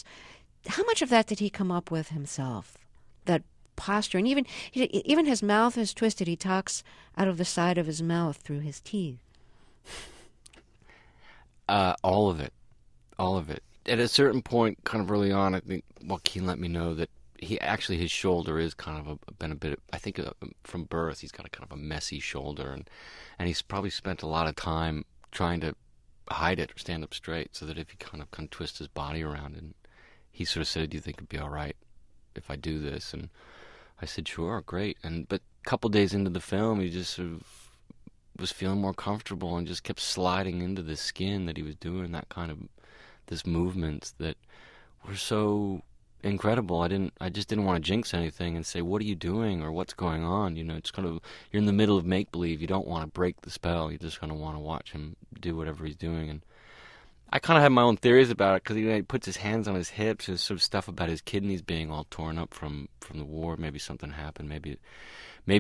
dress. How much of that did he come up with himself? That posture, and even his mouth is twisted. He talks out of the side of his mouth through his teeth. All of it. All of it. At a certain point, kind of early on, I think Joaquin let me know that his shoulder is kind of been a bit, I think from birth, he's got a kind of a messy shoulder, and he's probably spent a lot of time trying to hide it or stand up straight so that if he kind of twist his body around, and he sort of said, "Do you think it'd be all right if I do this?" And I said, "Sure, great." But a couple days into the film, he just sort of was feeling more comfortable and just kept sliding into the skin that he was doing that kind of this movements that were so incredible. I just didn't want to jinx anything and say, "What are you doing?" or "What's going on?" It's kind of, you're in the middle of make believe. You don't want to break the spell. You just kind of want to watch him do whatever he's doing. And I kind of have my own theories about it because he puts his hands on his hips. There's sort of stuff about his kidneys being all torn up from the war. Maybe something happened. Maybe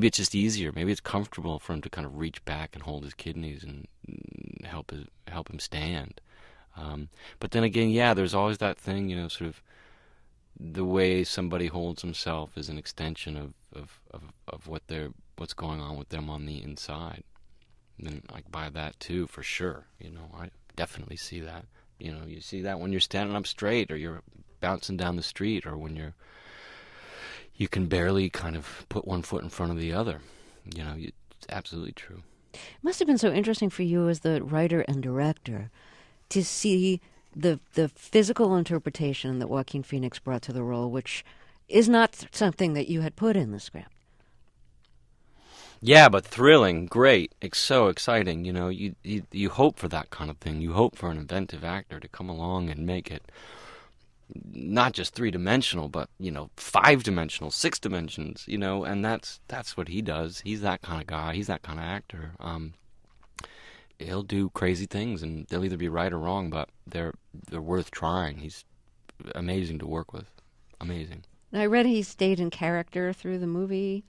it's just easier. Maybe it's comfortable for him to kind of reach back and hold his kidneys and help him stand. But then again, yeah, there's always that thing, sort of the way somebody holds himself is an extension of what's going on with them on the inside. And I buy that too, for sure. I definitely see that. You see that when you're standing up straight, or you're bouncing down the street, or when you can barely kind of put one foot in front of the other. It's absolutely true. It must have been so interesting for you as the writer and director to see the physical interpretation that Joaquin Phoenix brought to the role, which is not something that you had put in the script. Yeah, but thrilling, great. It's so exciting. You hope for that kind of thing. You hope for an inventive actor to come along and make it not just 3-dimensional, but 5-dimensional, 6 dimensions. And that's what he does. He's that kind of guy. He's that kind of actor. He'll do crazy things, and they'll either be right or wrong, but they're worth trying. He's amazing to work with. Amazing. I read he stayed in character through the movie,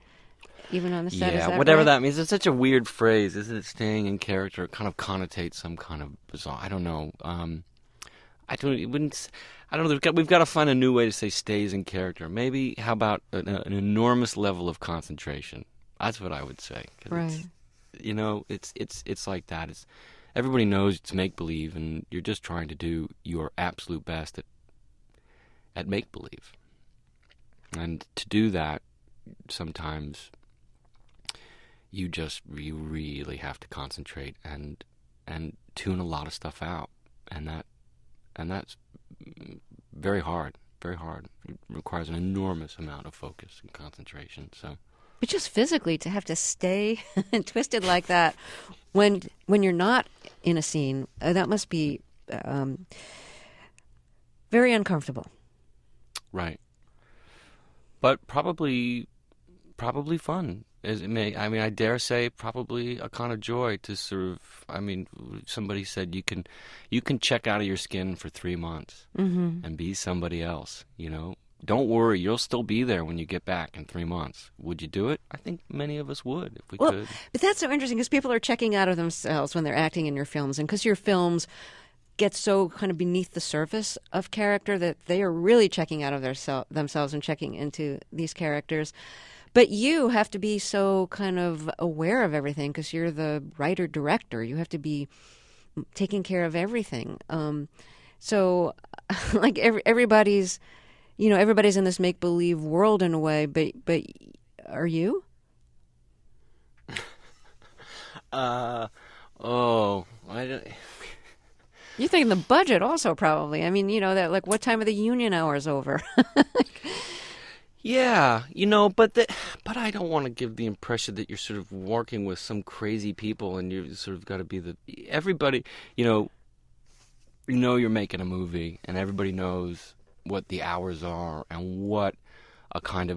even on the set. Yeah, is that whatever right? that means. It's such a weird phrase, isn't it? Staying in character. It kind of connotates some kind of bizarre. I don't know. I don't know. We've got to find a new way to say stays in character. Maybe how about an enormous level of concentration? That's what I would say. Right. It's like that. Everybody knows it's make believe, and you're just trying to do your absolute best at make believe. And to do that, sometimes you really have to concentrate and tune a lot of stuff out, and that's very hard. Very hard. It requires an enormous amount of focus and concentration. So. But just physically to have to stay twisted like that when you're not in a scene, that must be very uncomfortable. Right. But probably fun. As it may, I dare say, probably a kind of joy to sort of. Somebody said you can check out of your skin for 3 months and be somebody else. Don't worry, you'll still be there when you get back in 3 months. Would you do it? I think many of us would if we could. But that's so interesting because people are checking out of themselves when they're acting in your films, and because your films get so kind of beneath the surface of character that they are really checking out of themselves and checking into these characters. But you have to be so kind of aware of everything because you're the writer-director. You have to be taking care of everything. So, like everybody's in this make-believe world in a way, but are you? I don't. You're thinking the budget also probably. That like what time are the union hours over? Yeah, but I don't want to give the impression that you're sort of working with some crazy people and you sort of got to be everybody, you're making a movie and everybody knows what the hours are and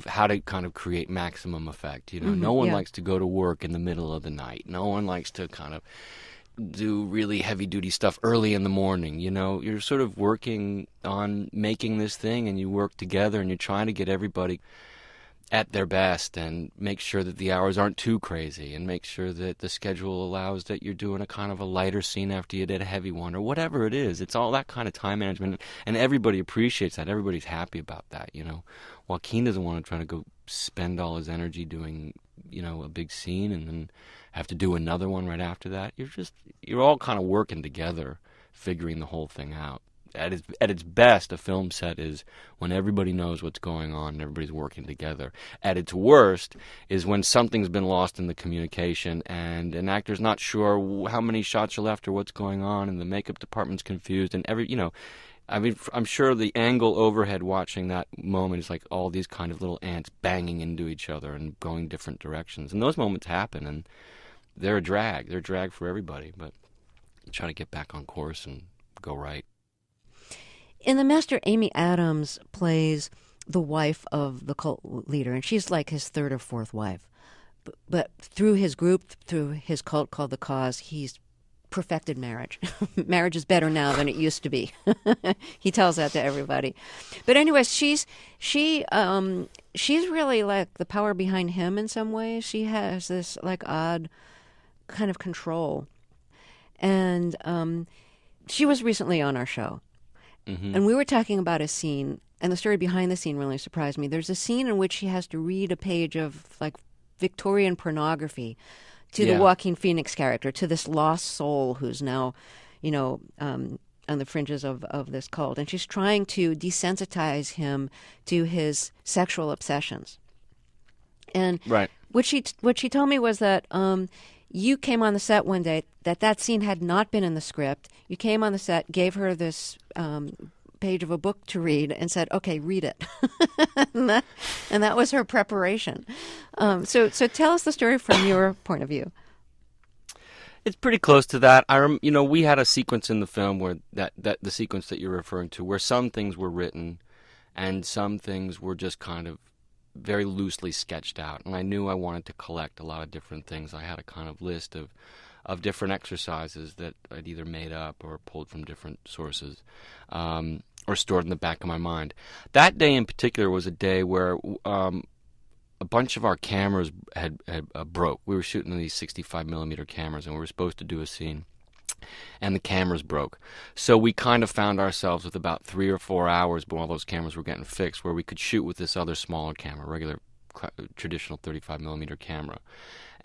how to kind of create maximum effect. No one likes to go to work in the middle of the night. No one likes to kind of do really heavy duty stuff early in the morning. You're sort of working on making this thing and you work together and you're trying to get everybody. at their best, and make sure that the hours aren't too crazy, and make sure that the schedule allows that you're doing a kind of a lighter scene after you did a heavy one, or whatever it is. It's all that kind of time management, and everybody appreciates that. Everybody's happy about that, you know. Joaquin doesn't want to try to go spend all his energy doing, you know, a big scene and then have to do another one right after that. You're all kind of working together, figuring the whole thing out. At its best, a film set is when everybody knows what's going on and everybody's working together. At its worst is when something's been lost in the communication and an actor's not sure how many shots are left or what's going on, and the makeup department's confused, and I mean, I'm sure the angle overhead watching that moment is like all these kind of little ants banging into each other and going different directions. And those moments happen, and they're a drag. They're a drag for everybody, but try to get back on course and go right. In The Master, Amy Adams plays the wife of the cult leader, and she's like his third or fourth wife. But through his group, through his cult called The Cause, he's perfected marriage. Marriage is better now than it used to be. He tells that to everybody. But anyways, she's really like the power behind him in some ways. She has this like odd kind of control. And she was recently on our show. Mm-hmm. And we were talking about a scene, and the story behind the scene really surprised me. There's a scene in which she has to read a page of like Victorian pornography to the Joaquin Phoenix character, to this lost soul who's now, on the fringes of this cult. And she's trying to desensitize him to his sexual obsessions. And right. what she told me was that you came on the set one day, that scene had not been in the script. You came on the set, gave her this page of a book to read, and said, "Okay, read it." and that was her preparation. So tell us the story from your point of view. It's pretty close to that. We had a sequence in the film where that the sequence that you're referring to, where some things were written, and some things were just kind of very loosely sketched out. And I knew I wanted to collect a lot of different things. I had a kind of list of different exercises that I'd either made up or pulled from different sources, or stored in the back of my mind. That day in particular was a day where a bunch of our cameras had broke. We were shooting these 65 millimeter cameras, and we were supposed to do a scene, and the cameras broke. So we kind of found ourselves with about 3 or 4 hours while those cameras were getting fixed, where we could shoot with this other smaller camera, regular traditional 35 millimeter camera.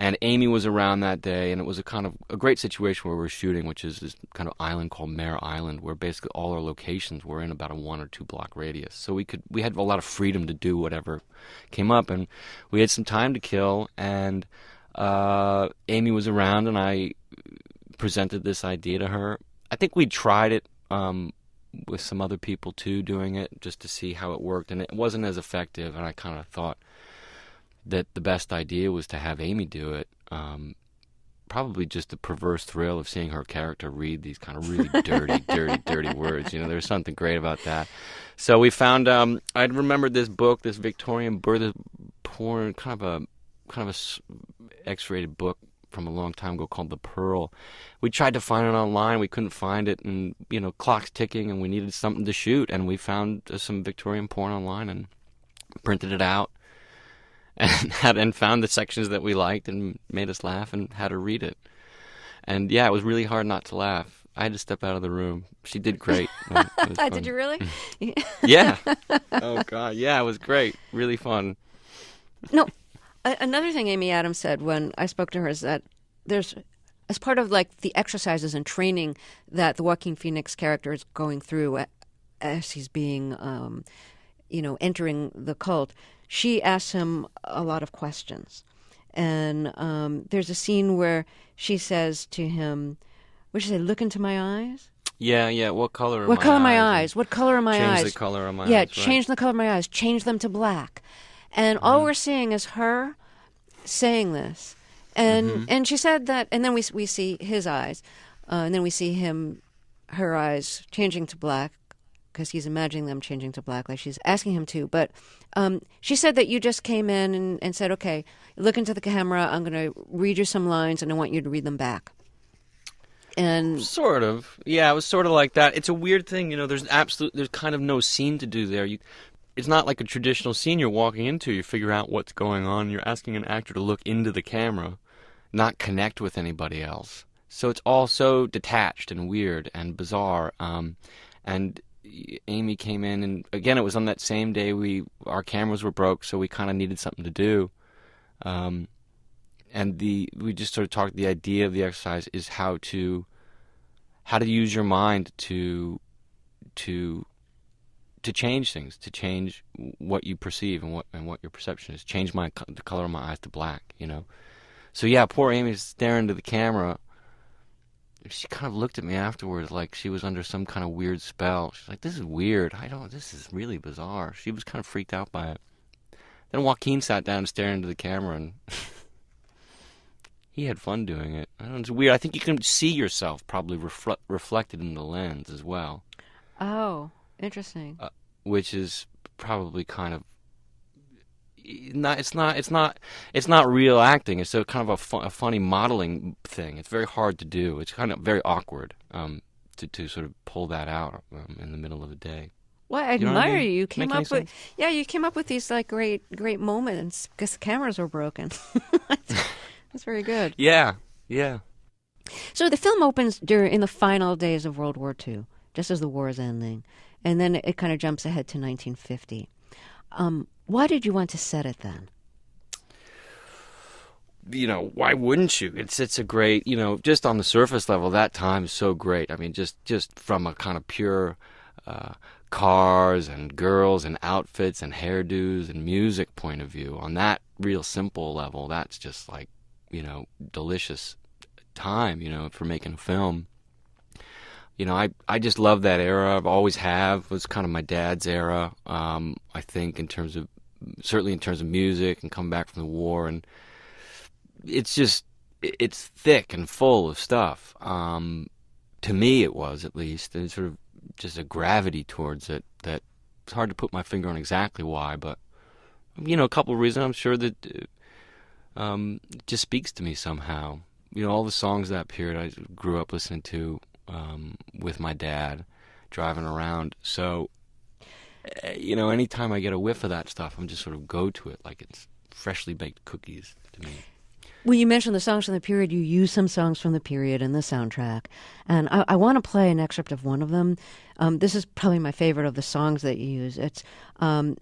And Amy was around that day, and it was a kind of a great situation where we were shooting, which is this kind of island called Mare Island, where basically all our locations were in about a 1 or 2 block radius. So we had a lot of freedom to do whatever came up, and we had some time to kill. And Amy was around, and I presented this idea to her. I think we tried it with some other people too, doing it just to see how it worked, and it wasn't as effective. And I kind of thought that the best idea was to have Amy do it. Probably just the perverse thrill of seeing her character read these kind of really dirty words. There's something great about that. So we found, I'd remembered this book, this Victorian birth porn, kind of a X-rated book from a long time ago called The Pearl. We tried to find it online. We couldn't find it, and, clock's ticking, and we needed something to shoot. And we found some Victorian porn online and printed it out. And found the sections that we liked and made us laugh and had her read it. And yeah, it was really hard not to laugh. I had to step out of the room. She did great. Did you really? Yeah. Oh God, yeah, it was great. Really fun. No, another thing Amy Adams said when I spoke to her is that there's, as part of like the exercises and training that the Joaquin Phoenix character is going through as he's being, entering the cult, she asks him a lot of questions. And there's a scene where she says to him, what did she say, look into my eyes? Yeah. What color are my eyes? What color are my eyes? What color are my eyes? Change the color of my eyes. Yeah, right. change the color of my eyes. Change them to black. And all we're seeing is her saying this. And she said that, and then we see his eyes. And then we see her eyes changing to black, because he's imagining them changing to black, like she's asking him to. But she said that you just came in and said, okay, look into the camera, I'm going to read you some lines, and I want you to read them back. And sort of. Yeah, it was sort of like that. It's a weird thing, there's kind of no scene to do there. it's not like a traditional scene you're walking into. You figure out what's going on. You're asking an actor to look into the camera, not connect with anybody else. So it's all so detached and weird and bizarre. And Amy came in, and again, it was on that same day our cameras were broke, so we kind of needed something to do. Um, and we just sort of talked. The idea of the exercise is how to use your mind to to change things, to change what you perceive and what your perception is. Change the color of my eyes to black, you know. So yeah, poor Amy's staring into the camera. She kind of looked at me afterwards like she was under some kind of weird spell. She's like, "This is weird. This is really bizarre." She was kind of freaked out by it. Then Joaquin sat down and stared into the camera, and he had fun doing it. I don't know, it's weird. I think you can see yourself probably reflected in the lens as well, Oh, interesting. which is probably kind of not. It's not real acting. It's a kind of a funny modeling thing. It's very hard to do. It's kind of very awkward to sort of pull that out in the middle of the day. Well, I You know what I admire mean? you. You Make came any up with, sense? yeah, you came up with these like great moments because the cameras were broken. That's very good. Yeah, yeah. So the film opens in the final days of World War II, just as the war is ending, and then it kind of jumps ahead to 1950. Why did you want to set it then? Why wouldn't you? It's a great, just on the surface level, that time is so great. I mean, just from a kind of pure uh, cars and girls and outfits and hairdos and music point of view, on that real simple level, that's just like, delicious time, for making a film. I just love that era. I've always have. It was kind of my dad's era, I think, certainly in terms of music and coming back from the war. And it's thick and full of stuff. To me, it was, at least. There's sort of just a gravity towards it that it's hard to put my finger on exactly why, but, a couple of reasons. I'm sure that it just speaks to me somehow. All the songs of that period I grew up listening to with my dad driving around. So, anytime I get a whiff of that stuff, I'm just sort of go to it like it's freshly baked cookies to me. When you mentioned the songs from the period, you use some songs from the period in the soundtrack. And I want to play an excerpt of one of them. This is probably my favorite of the songs that you use. It's